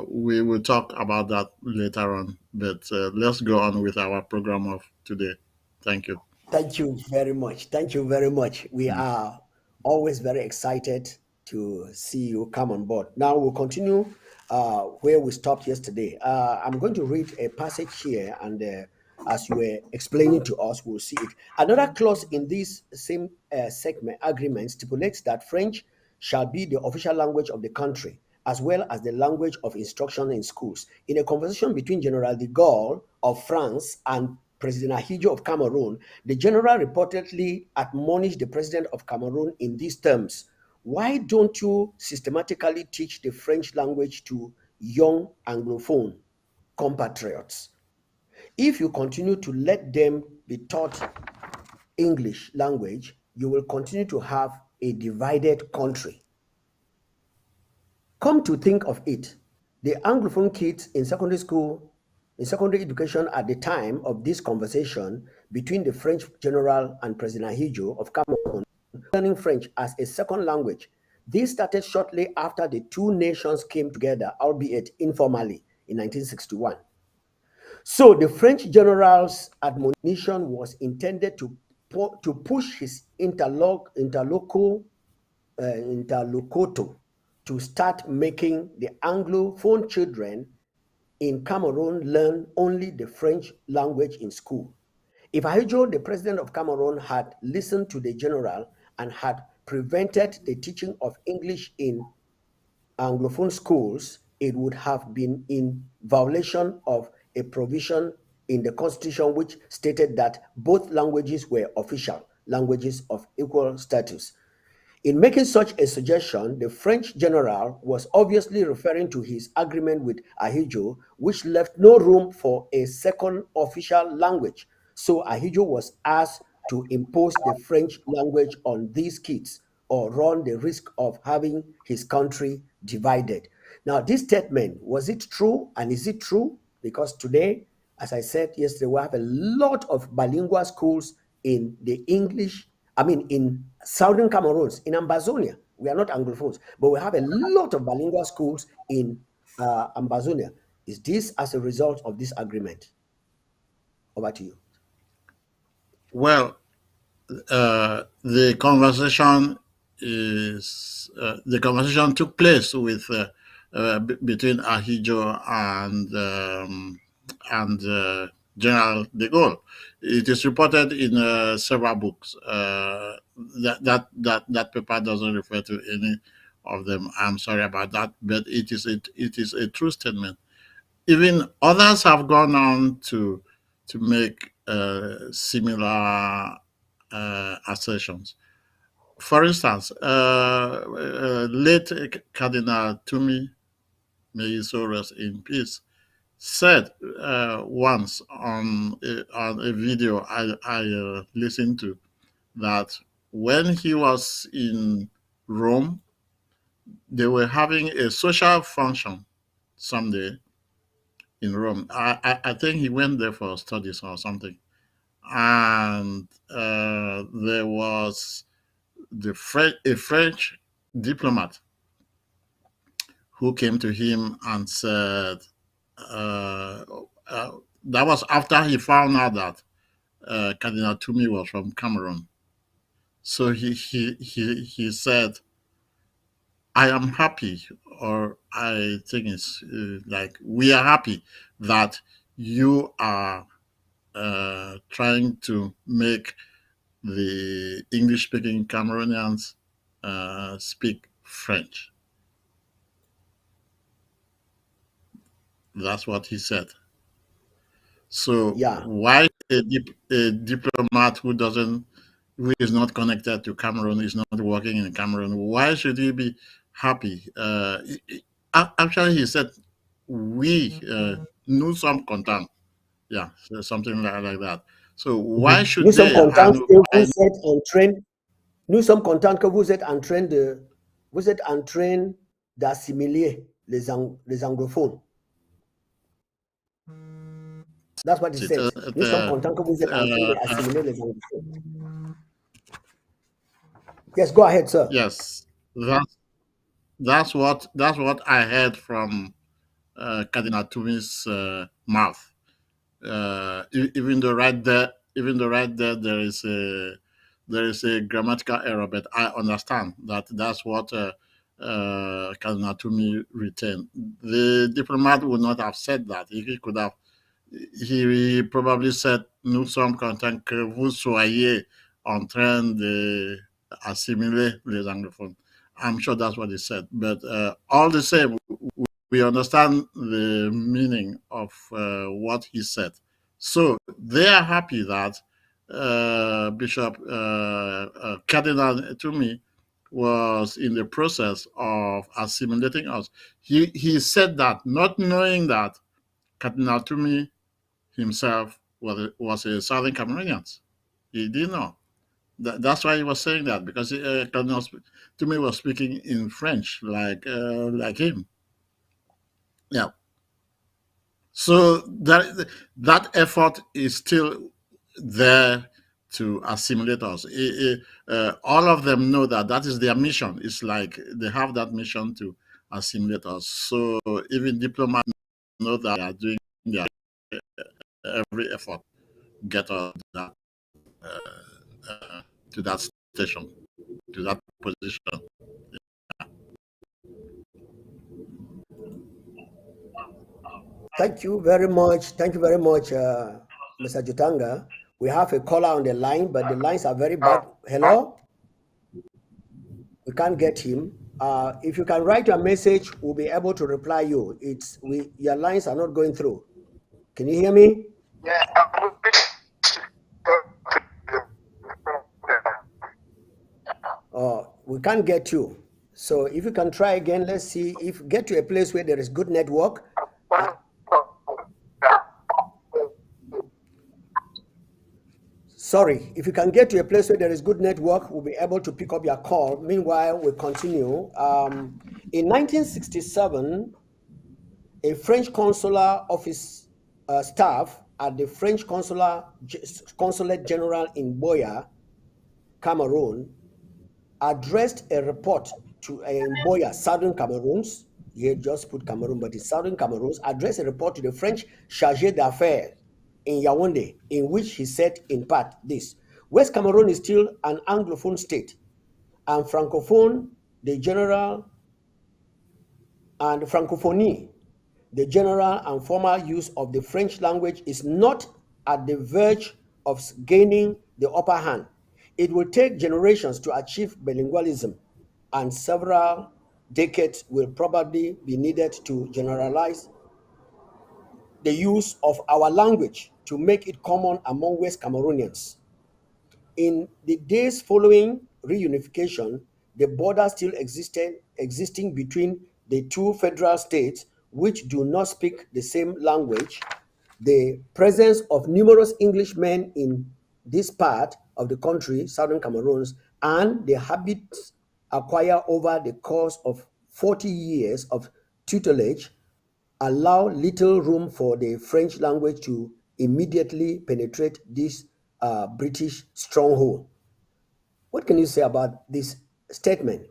We will talk about that later on, but let's go on with our program of today. Thank you. Thank you very much. Thank you very much. We Mm. are always very excited to see you come on board. Now we'll continue where we stopped yesterday. I'm going to read a passage here, and as you were explaining to us, we'll see it. Another clause in this same segment agreement stipulates that French shall be the official language of the country, as well as the language of instruction in schools. In a conversation between General de Gaulle of France and President Ahidjo of Cameroon, the general reportedly admonished the president of Cameroon in these terms: why don't you systematically teach the French language to young Anglophone compatriots? If you continue to let them be taught English language, you will continue to have a divided country. Come to think of it, the Anglophone kids in secondary school, in secondary education at the time of this conversation between the French general and President Ahidjo of Cameroon, learning French as a second language. This started shortly after the two nations came together, albeit informally, in 1961. So the French general's admonition was intended to push his interlocutor to start making the Anglophone children in Cameroon learn only the French language in school. If Ahidjo, the president of Cameroon, had listened to the general and had prevented the teaching of English in Anglophone schools, it would have been in violation of a provision in the Constitution which stated that both languages were official languages of equal status. In making such a suggestion, the French general was obviously referring to his agreement with Ahidjo, which left no room for a second official language. So Ahidjo was asked to impose the French language on these kids or run the risk of having his country divided. Now, this statement, was it true, and is it true? Because today, as I said yesterday, we have a lot of bilingual schools in the English, I mean, in southern Cameroons, in Ambazonia. We are not Anglophones, but we have a lot of bilingual schools in Ambazonia. Is this as a result of this agreement? Over to you. Well, the conversation took place with between Ahidjo and General de Gaulle. It is reported in several books. That paper doesn't refer to any of them. I'm sorry about that, but it is a true statement. Even others have gone on to make similar assertions. For instance, late Cardinal Tumi, may his soul rest in peace, said once on a video I listened to, that when he was in Rome, they were having a social function someday in Rome. I think he went there for studies or something. And there was a French diplomat who came to him and said, uh, uh, that was after he found out that Cardinal Tumi was from Cameroon. So he said, I am happy, or I think it's like, we are happy that you are trying to make the English speaking Cameroonians speak French. That's what he said. So Yeah, why a diplomat who is not connected to Cameroon, is not working in Cameroon, why should he be happy? Actually, he said, we nous sommes contents. Yeah, so something like that. So why nous should sommes they? contents And que I vous êtes en train, nous sommes contents que vous êtes en train d'assimiler les anglophones. That's what he it, said. Nous sommes contents que vous êtes en train uh, d'assimiler les anglophones. Yes, go ahead, sir. yes, that's what I heard from Cardinal Tumi's mouth. Even though right there there is a grammatical error, but I understand that that's what Cardinal Tumi retained. The diplomat would not have said that. He could have. He probably said, nous sommes contents que vous soyez en train de assimiler les anglophones. I'm sure that's what he said. But all the same, we understand the meaning of what he said. So they are happy that Bishop Cardinal Tumi was in the process of assimilating us. He said that not knowing that Cardinal Tumi himself was a Southern Cameroonian. He didn't know. That's why he was saying that, because Cardinal Tumi was speaking in French like him. Yeah. So that effort is still there to assimilate us. All of them know that that is their mission. It's like they have that mission to assimilate us. So even diplomats know that they are doing their every effort to get us to that station, to that position. Thank you very much. Thank you very much, Mr. Jotanga. We have a caller on the line, but the lines are very bad. Hello? We can't get him. If you can write a message, we'll be able to reply you. Your lines are not going through. Can you hear me? Yeah, We can't get you. So if you can try again, let's see if get to a place where there is good network. Sorry, if you can get to a place where there is good network, we'll be able to pick up your call. Meanwhile, we continue. In 1967, a French consular office staff at the French Consulate General in Boya, Cameroon, addressed a report to Boya, southern Cameroons. He just put Cameroon, but it's southern Cameroons, addressed a report to the French Chargé d'Affaires in Yaoundé, in which he said in part this: West Cameroon is still an Anglophone state, and Francophone, the general, and Francophonie, the general and formal use of the French language, is not at the verge of gaining the upper hand. It will take generations to achieve bilingualism, and several decades will probably be needed to generalize the use of our language to make it common among West Cameroonians. In the days following reunification, the border still existing between the two federal states which do not speak the same language. The presence of numerous Englishmen in this part of the country, southern Cameroons, and the habits acquired over the course of 40 years of tutelage allow little room for the French language to immediately penetrate this British stronghold. What can you say about this statement?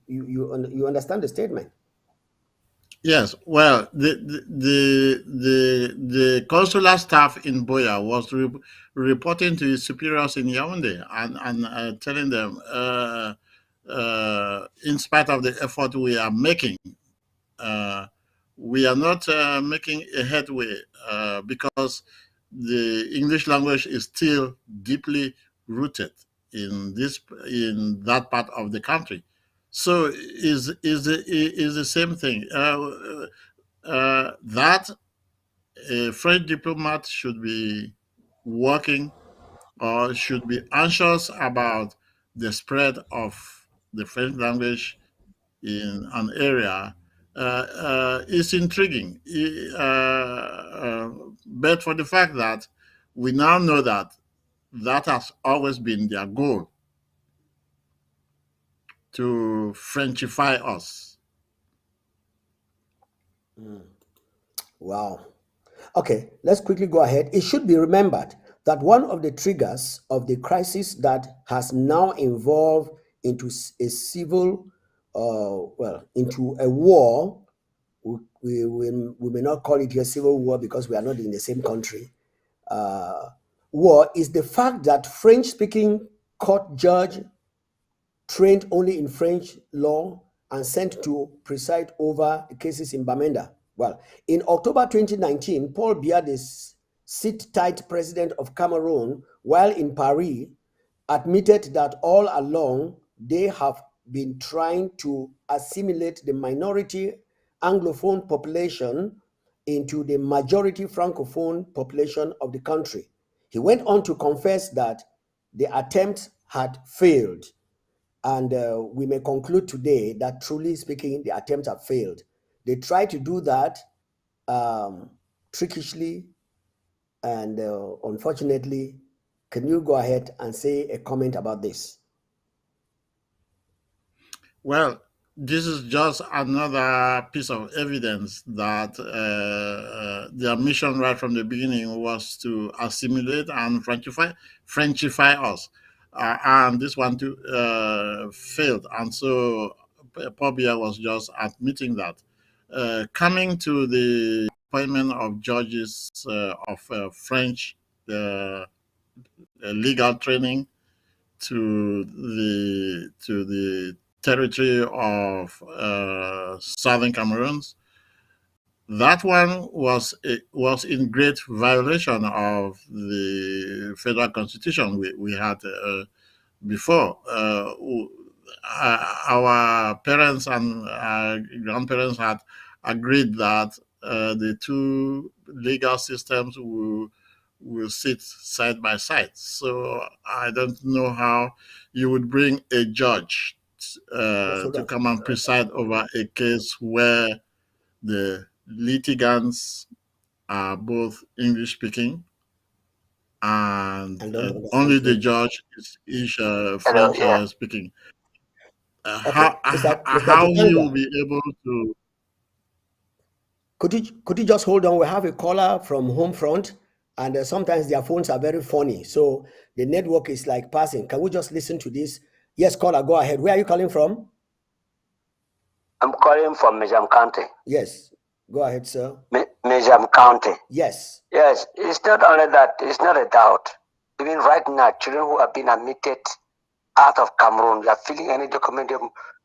You understand the statement? Yes, well, the consular staff in Boya was reporting to his superiors in Yaoundé and telling them, in spite of the effort we are making, uh, we are not making a headway because the English language is still deeply rooted in that part of the country. So is the same thing that a French diplomat should be working or should be anxious about the spread of the French language in an area is intriguing. But for the fact that we now know that that has always been their goal to Frenchify us. Wow. Okay, let's quickly go ahead. It should be remembered that one of the triggers of the crisis that has now evolved into a civil, into a war, we may not call it a civil war because we are not in the same country. War is the fact that French-speaking court judge trained only in French law and sent to preside over the cases in Bamenda. Well, in October 2019, Paul Biya, the sit-tight president of Cameroon, while in Paris, admitted that all along they have been trying to assimilate the minority Anglophone population into the majority Francophone population of the country. He went on to confess that the attempt had failed. And we may conclude today that, truly speaking, the attempt have failed. They tried to do that trickishly, and unfortunately. Can you go ahead and say a comment about this? Well, this is just another piece of evidence that their mission right from the beginning was to assimilate and Frenchify us. And this one too failed. And so Pobia was just admitting that. Coming to the appointment of judges of French legal training to the territory of southern Cameroons. That one was in great violation of the federal constitution we had before. Our parents and grandparents had agreed that the two legal systems will sit side by side. So I don't know how you would bring a judge to come and preside over a case where the litigants are both English speaking and only the judge is French speaking. Okay, Mr. How he will Jotanga, be able to? could you just hold on? We have a caller from home front, and sometimes their phones are very funny, so the network is like passing. Can we just listen to this? Yes, caller, go ahead. Where are you calling from? I'm calling from Mijam County. Yes, go ahead, sir. Mijam County. Yes. Yes, it's not only that, it's not a doubt. Even right now, children who have been admitted out of Cameroon, you are filling any document, they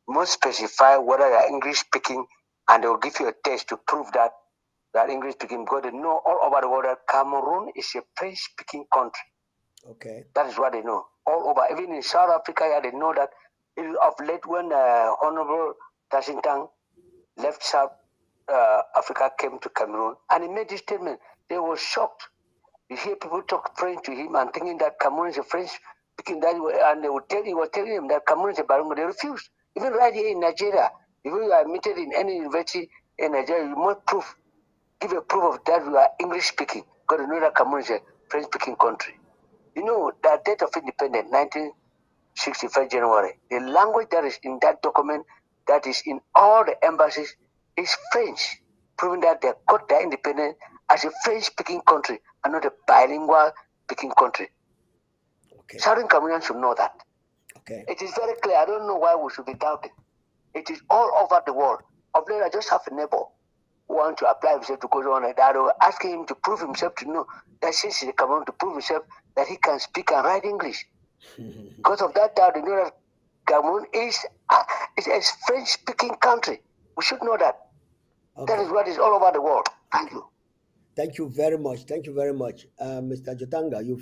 must specify whether they are English speaking, and they will give you a test to prove that they are English speaking, because they know all over the world that Cameroon is a French speaking country. Okay. That is what they know. All over, even in South Africa, yeah, they know that of late when Honorable Tashintang left South Africa, came to Cameroon, and he made this statement. They were shocked. You hear people talk French to him and thinking that Cameroon is a French speaking that way, and he was telling them that Cameroon is a Barungo. They refused. Even right here in Nigeria, if you are admitted in any university in Nigeria, you must give a proof of that you are English speaking, because you know that Cameroon is a French speaking country. You know, the date of independence, 1965 January, the language that is in that document, that is in all the embassies, is French, proving that they got their independence as a French speaking country and not a bilingual speaking country. Okay. Southern Cameroonians should know that. Okay. It is very clear. I don't know why we should be doubting. It is all over the world. Of late, I just have a neighbor who wants to apply himself to go on like that, or asking him to prove himself to know that since he's Cameroon, to prove himself that he can speak and write English. Because of that doubt, they know that Cameroon is a French-speaking country. We should know that. Okay. That is what is all over the world. Thank you. Thank you very much. Thank you very much, Mr. Jotanga. You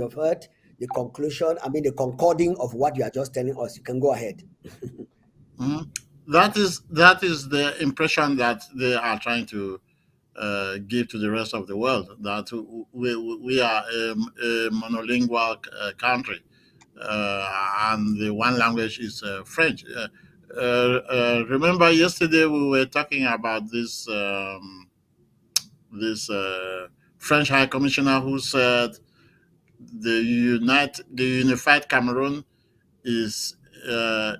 have heard the conclusion. I mean, the concording of what you are just telling us. You can go ahead. Mhm. That is the impression that they are trying to give to the rest of the world, that we are a monolingual country, and the one language is French. Remember, yesterday we were talking about this French High Commissioner who said the unified Cameroon is a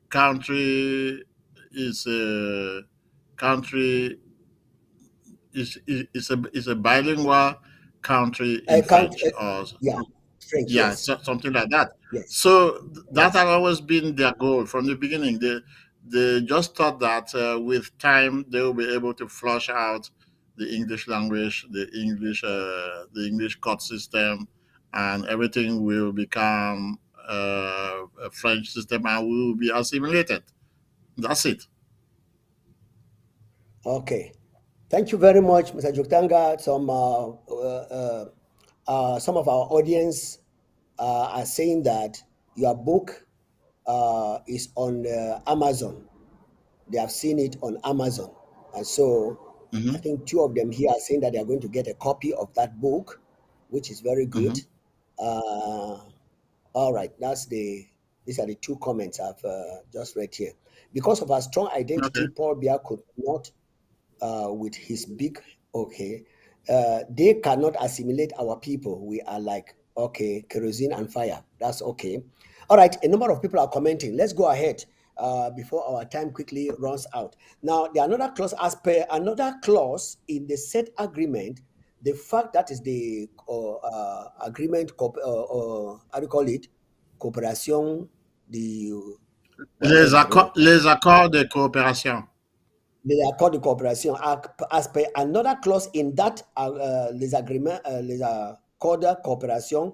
country is a country is a bilingual country in Count. French, or Yeah, French. yeah, Yes. so, something like that. Yes. So that Yes. had always been their goal from the beginning. They just thought that with time they will be able to flush out the English language, the English court system, and everything will become a French system, and we will be assimilated. That's it. Okay. Thank you very much, Mr. Juktanga. Some of our audience are saying that your book is on Amazon. They have seen it on Amazon, and so I Hmm. think two of them here are saying that they are going to get a copy of that book, which is very good. Hmm. Uh, all right, these are the two comments I've just read here. Because of our strong Okay. identity, Paul Biya could not with his big okay. They cannot assimilate our people. We are like okay, kerosene and fire. That's okay. All right, a number of people are commenting. Let's go ahead before our time quickly runs out. Now, the another clause, as per another clause in the set agreement, the fact that is the agreement, how do you call it? Cooperation, the whatever, I don't know. Les accords de coopération. Les accords de coopération, as per another clause in that les accords de coopération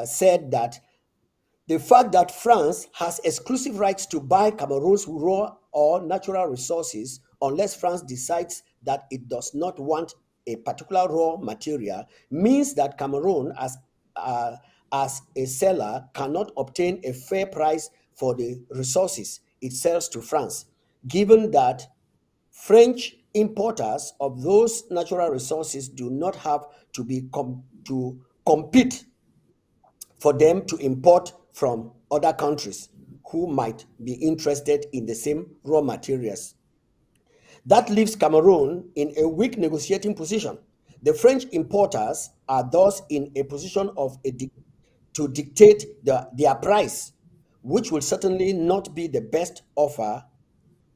said that the fact that France has exclusive rights to buy Cameroon's raw or natural resources unless France decides that it does not want a particular raw material means that Cameroon, uh, as a seller, cannot obtain a fair price for the resources it sells to France, given that French importers of those natural resources do not have to to compete for them to import from other countries who might be interested in the same raw materials. That leaves Cameroon in a weak negotiating position. The French importers are thus in a position to dictate their price, which will certainly not be the best offer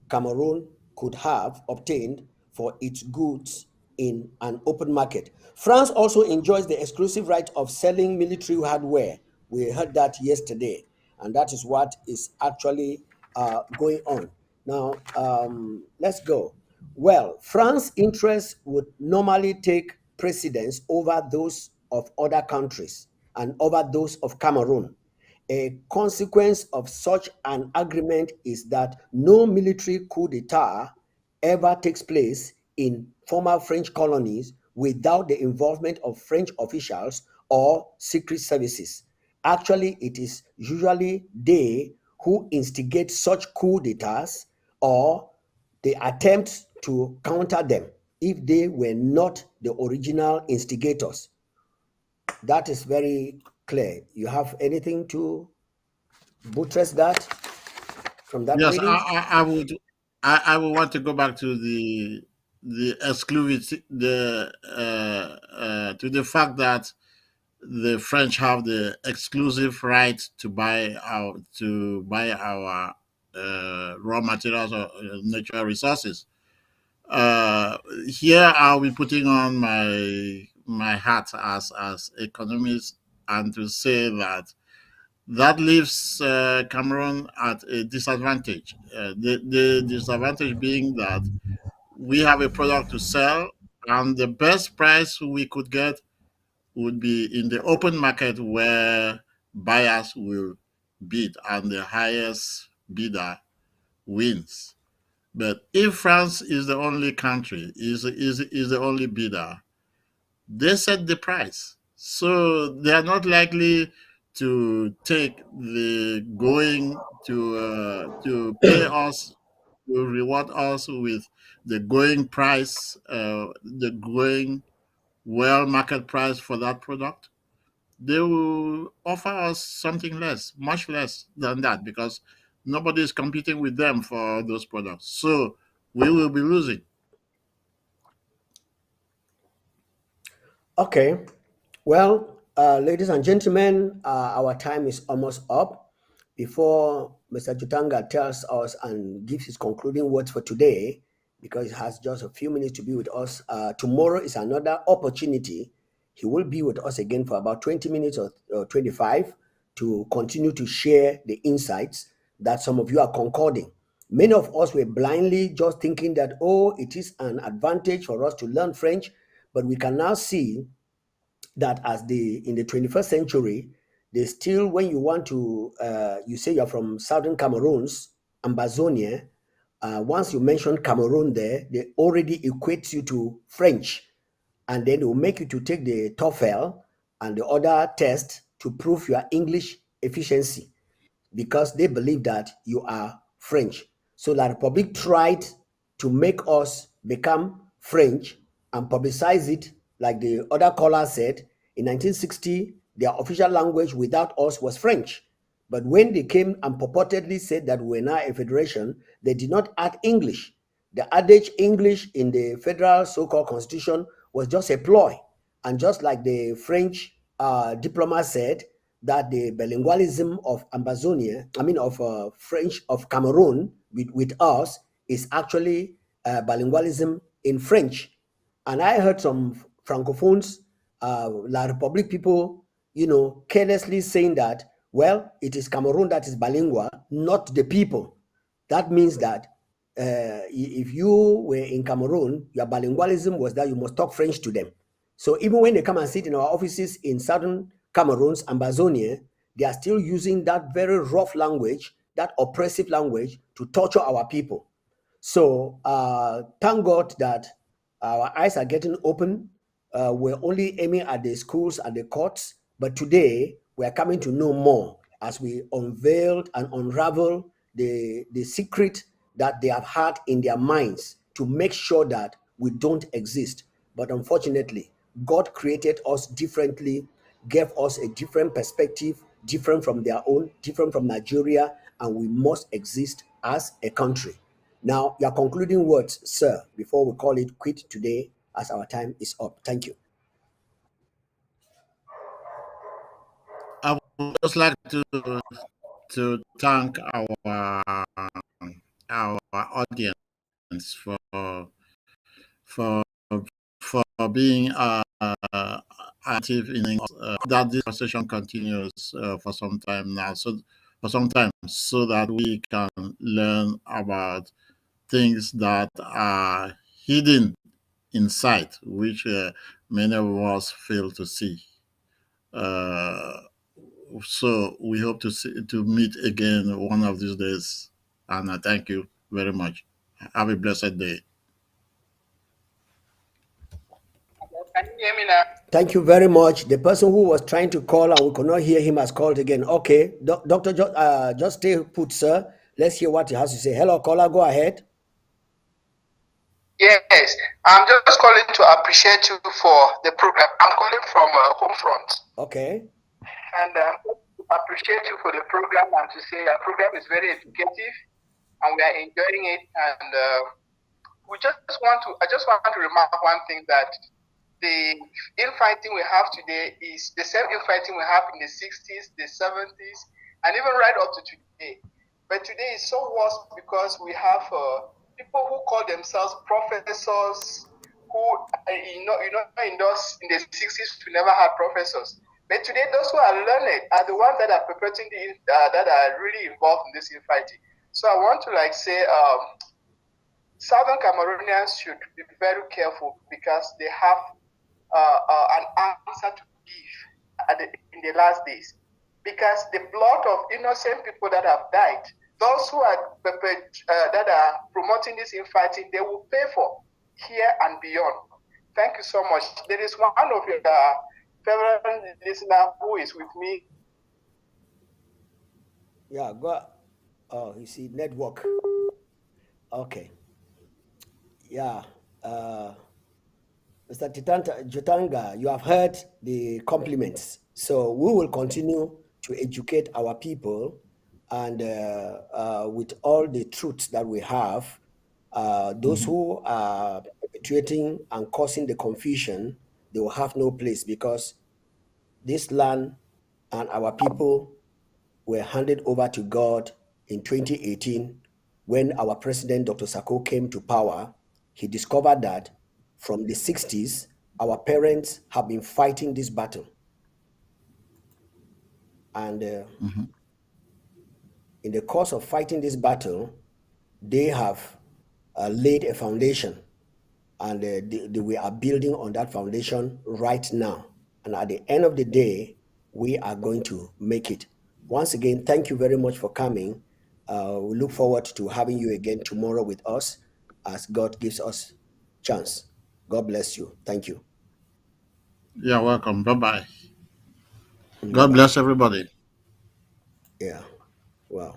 Cameroon could have obtained for its goods in an open market. France also enjoys the exclusive right of selling military hardware. We heard that yesterday, and that is what is actually going on. Now, let's go. Well, France's interests would normally take precedence over those of other countries and over those of Cameroon. A consequence of such an agreement is that no military coup d'etat ever takes place in former French colonies without the involvement of French officials or secret services. Actually, it is usually they who instigate such coup d'etats or the attempt to counter them if they were not the original instigators. That is very clear. You have anything to buttress that from that Yes, reading? I would. I would want to go back to the exclusivity, the to the fact that the French have the exclusive right to buy our raw materials or natural resources. Uh, Here I'll be putting on my hat as economist and to say that that leaves Cameroon at a disadvantage. The disadvantage being that we have a product to sell, and the best price we could get would be in the open market where buyers will bid, and the highest bidder wins. But if France is the only country, is the only bidder, they set the price. So they are not likely to take the going to pay us, to reward us with the going price, the going well market price for that product. They will offer us something less, much less than that, because nobody is competing with them for those products. So we will be losing. Okay. Well, ladies and gentlemen, our time is almost up. Before Mr. Jotanga tells us and gives his concluding words for today, because he has just a few minutes to be with us, tomorrow is another opportunity. He will be with us again for about 20 minutes or 25 to continue to share the insights that some of you are concording. Many of us were blindly just thinking that, oh, it is an advantage for us to learn French, but we can now see that as the in the 21st century, they still, when you want to you say you're from southern Cameroon's Ambazonia, once you mention Cameroon there, they already equate you to French, and then they will make you to take the TOEFL and the other test to prove your English efficiency, because they believe that you are French. So La Republic tried to make us become French and publicize it, like the other caller said. In 1960, their official language without us was French. But when they came and purportedly said that we're now a federation, they did not add English. The adage English in the federal so-called constitution was just a ploy. And just like the French diplomat said, that the bilingualism of Ambazonia, I mean of French of Cameroon with us is actually bilingualism in French. And I heard some francophones, La Republique people, carelessly saying that, well, it is Cameroon that is bilingual, not the people. That means that if you were in Cameroon, your bilingualism was that you must talk French to them. So even when they come and sit in our offices in southern Cameroon's Ambazonia, they are still using that very rough language, that oppressive language to torture our people. So thank God that our eyes are getting open. We're only aiming at the schools and the courts, but today we are coming to know more as we unveiled and unravel the secret that they have had in their minds to make sure that we don't exist. But unfortunately, God created us differently, gave us a different perspective, different from their own, different from Nigeria, and we must exist as a country. Now, your concluding words, sir, before we call it quit today, as our time is up. Thank you. I would just like to thank our audience for for being active in English. That this conversation continues for some time now, so for some time, so that we can learn about things that are hidden in sight, which many of us fail to see. Uh, so we hope to meet again one of these days, and I thank you very much. Have a blessed day. Can you hear me now? Thank you very much. The person who was trying to call and we could not hear him has called again. Okay, Doctor, just stay put, sir. Let's hear what he has to say. Hello, caller. Go ahead. Yes, I'm just calling to appreciate you for the program. I'm calling from Homefront, Okay. and appreciate you for the program and to say our program is very educative and we are enjoying it. And I just want to remark one thing, that the infighting we have today is the same infighting we have in the 60s, the 70s, and even right up to today. But today is so worse because we have people who call themselves professors, who in the 60s we never had professors. But today, those who are learned are the ones that are perpetrating that are really involved in this infighting. So I want to say, Southern Cameroonians should be very careful because they have an answer to give in the last days. Because the blood of innocent people that have died, those who are that are promoting this infighting, they will pay for here and beyond. Thank you so much. There is one of your favorite listener who is with me. Yeah, go. Oh, you see, network. Okay. Yeah. Mr. Jotanga, you have heard the compliments. So we will continue to educate our people, and with all the truths that we have, those who are perpetuating and causing the confusion, they will have no place, because this land and our people were handed over to God in 2018 when our president, Dr. Sako, came to power. He discovered that from the 60s, our parents have been fighting this battle. And in the course of fighting this battle, they have laid a foundation, and we are building on that foundation right now. And at the end of the day, we are going to make it. Once again, thank you very much for coming. We look forward to having you again tomorrow with us as God gives us chance. God bless you. Thank you. You're welcome. Bye bye. Bye God bye. bless everybody. Yeah. Wow.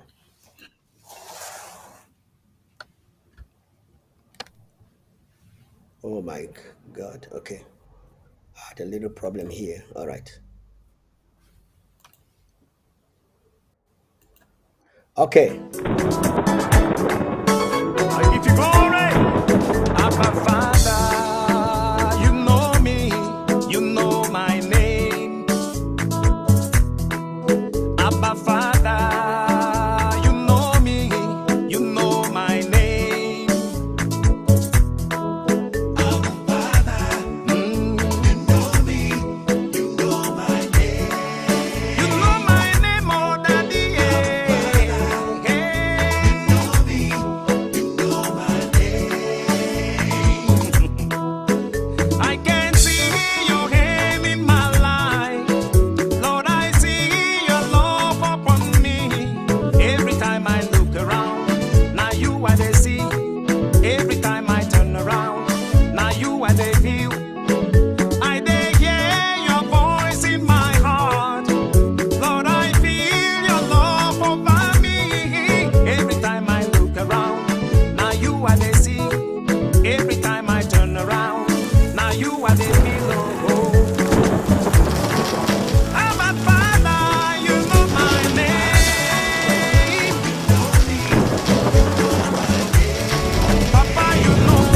Oh my God. Okay. I had a little problem here. All right. Okay.